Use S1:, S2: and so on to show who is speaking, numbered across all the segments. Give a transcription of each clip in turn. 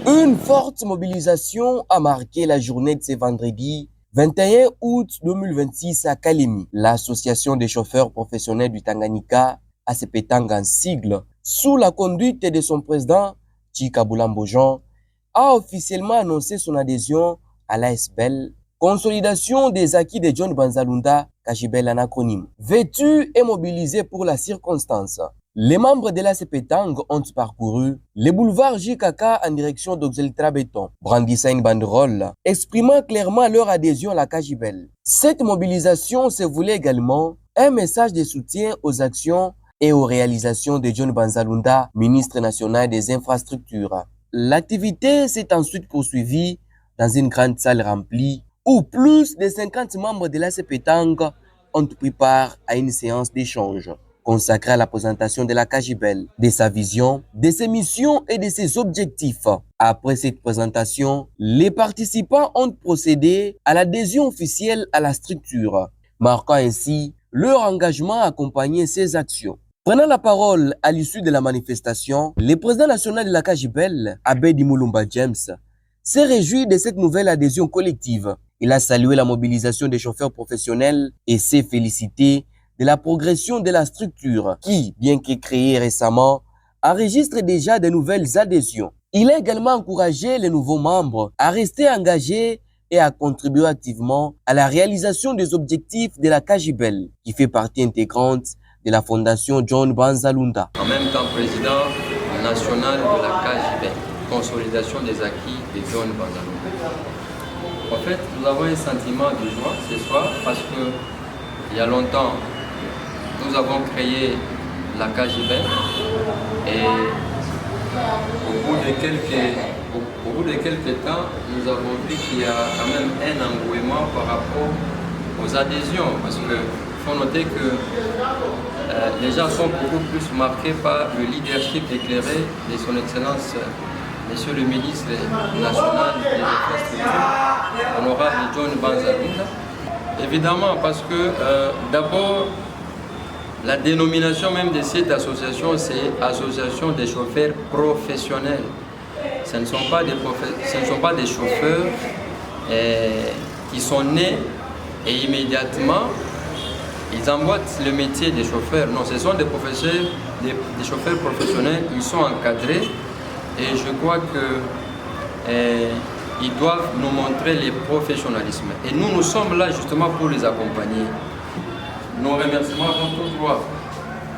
S1: Une forte mobilisation a marqué la journée de ce vendredi 21 août 2026 à Kalemi. L'association des chauffeurs professionnels du Tanganyika, ACPTang en sigle, sous la conduite de son président, Chika Boulambo Jean, a officiellement annoncé son adhésion à l'ASBEL, consolidation des acquis de John Banzalunda, Kajibel en acronyme. Vêtu et mobilisé pour la circonstance, les membres de l'ACPTang ont parcouru les boulevards JKK en direction d'Oxeltra Béton, brandissant une banderole, exprimant clairement leur adhésion à la Kajibel. Cette mobilisation se voulait également un message de soutien aux actions et aux réalisations de John Banzalunda, ministre national des infrastructures. L'activité s'est ensuite poursuivie dans une grande salle remplie où plus de 50 membres de l'ACPTang ont pris part à une séance d'échange consacrée à la présentation de la Kajibel, de sa vision, de ses missions et de ses objectifs. Après cette présentation, les participants ont procédé à l'adhésion officielle à la structure, marquant ainsi leur engagement à accompagner ces actions. Prenant la parole à l'issue de la manifestation, le président national de la Kajibel, Abedi Moulumba James, s'est réjoui de cette nouvelle adhésion collective. Il a salué la mobilisation des chauffeurs professionnels et s'est félicité de la progression de la structure qui, bien que créée récemment, enregistre déjà de nouvelles adhésions. Il a également encouragé les nouveaux membres à rester engagés et à contribuer activement à la réalisation des objectifs de la Kajibel, qui fait partie intégrante de la fondation John Banzalunda.
S2: En même temps, président national de la Kajibel, consolidation des acquis de John Banzalunda. En fait, nous avons un sentiment de joie ce soir parce que il y a longtemps, nous avons créé la Kajibel et au bout de quelques temps, nous avons vu qu'il y a quand même un engouement par rapport aux adhésions parce qu'il faut noter que les gens sont beaucoup plus marqués par le leadership éclairé de son Excellence Monsieur le ministre national des infrastructures, honorable John Banzalunda. Évidemment parce que d'abord, la dénomination même de cette association, c'est Association des chauffeurs professionnels. Ce ne sont pas des chauffeurs qui sont nés et immédiatement ils emboîtent le métier des chauffeurs. Non, ce sont des chauffeurs professionnels, ils sont encadrés et je crois qu'ils doivent nous montrer le professionnalisme. Et nous sommes là justement pour les accompagner. Nos remerciements vont tout droit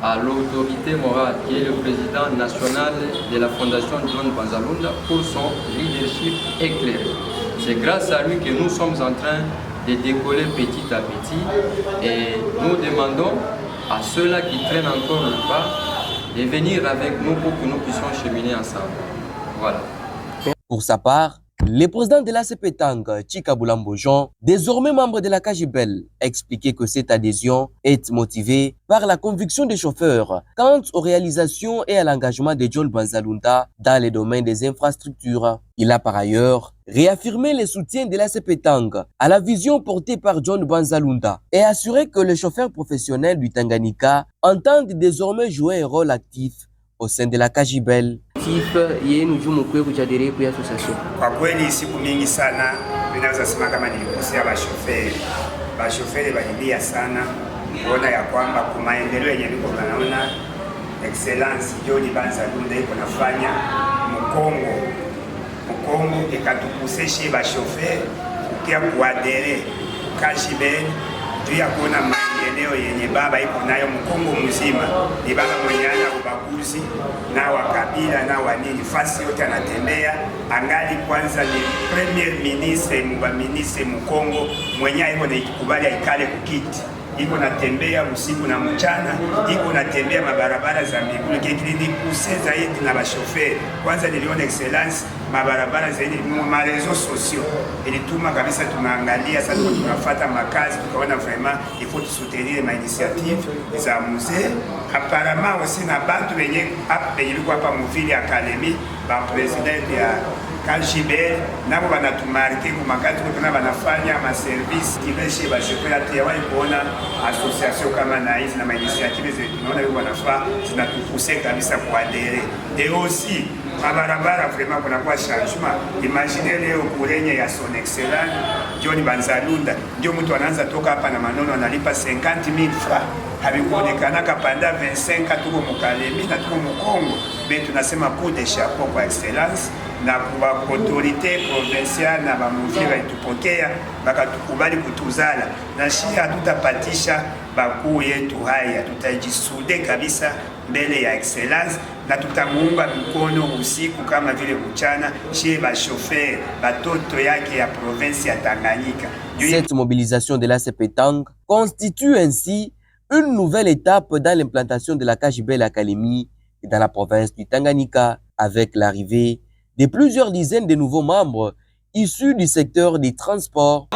S2: à l'autorité morale qui est le président national de la fondation John Banzalunda pour son leadership éclairé. C'est grâce à lui que nous sommes en train de décoller petit à petit et nous demandons à ceux-là qui traînent encore le pas de venir avec nous pour que nous puissions cheminer ensemble. Voilà.
S1: Pour sa part, le président de l'ACPTang, Chika Boulambo Jean, désormais membre de la Kajibel, a expliqué que cette adhésion est motivée par la conviction des chauffeurs quant aux réalisations et à l'engagement de John Banzalunda dans les domaines des infrastructures. Il a par ailleurs réaffirmé le soutien de l'ACPTang à la vision portée par John Banzalunda et assuré que les chauffeurs professionnels du Tanganyika entendent désormais jouer un rôle actif au sein de la Kajibel.
S3: Kwa kweli siku mingi sana ninaweza sema kama nilikosea bashoferi balilia sana kuona ya kwamba kwa maendeleo yenye niko naona Excellence John Banzalunda iko nafanya Mkongo ikatukuseshe bashoferi ukia kuadere Kajibel juu ya kuona maendeleo yenye baba iko nayo Mkongo mzima. Ni baba mwenye ana ubaguzi na wakabila na wanini, fasi yote anatembea. Angali kwanza ni premier ministre Mkongo mwenye iko na ikubali aikale kukiti, iko natembea usiku na mchana, iko natembea mabarabara za miguu kikilini kuse zaidi na bashoferi. Kwanza niliona Excellence mabarabara zaidi ma réseaux sociaux ilituma kabisa, tunaangalia sasa, tunafuata makazi, tukaona vraiment il faut soutenir ma initiative za mzee. Apparemment aussi na bantu wenye hapa ilikuwa hapa mvili academy ba president ya Kajibel nabo banatumarke kumakati kuna banafanya maservice kibeshe bashofe hatuyawahi kuona association kama na hizi na mainitiative zetu tunaona hiyo wanafaa zinatupuse kabisa kuadere et aussi mabarabara vraiment kunakuwa changement. Imagine leo kurenye ya son excellent John Banzalunda ndio mtu anaanza toka hapa na Manono analipa 50,000 francs, havikuonekana kapanda 25 tuko Mukalemi na tuko Mukongo. Mais tunasema coup de chapeau kwa excellence na kwa autorité provinciale na bamuvili baitupokea bakatukubali kutuzala na shia hatutapatisha bakuu yetu haya, tutajisude kabisa mbele ya excellence na tutamuunga mkono usiku kama vile mchana chez ba chauffeur batoto yake ya province ya Tanganyika.
S1: Cette mobilisation de la CEPETANG constitue ainsi une nouvelle étape dans l'implantation de la Kajibel Academy dans la province du Tanganyika, avec l'arrivée de plusieurs dizaines de nouveaux membres issus du secteur des transports.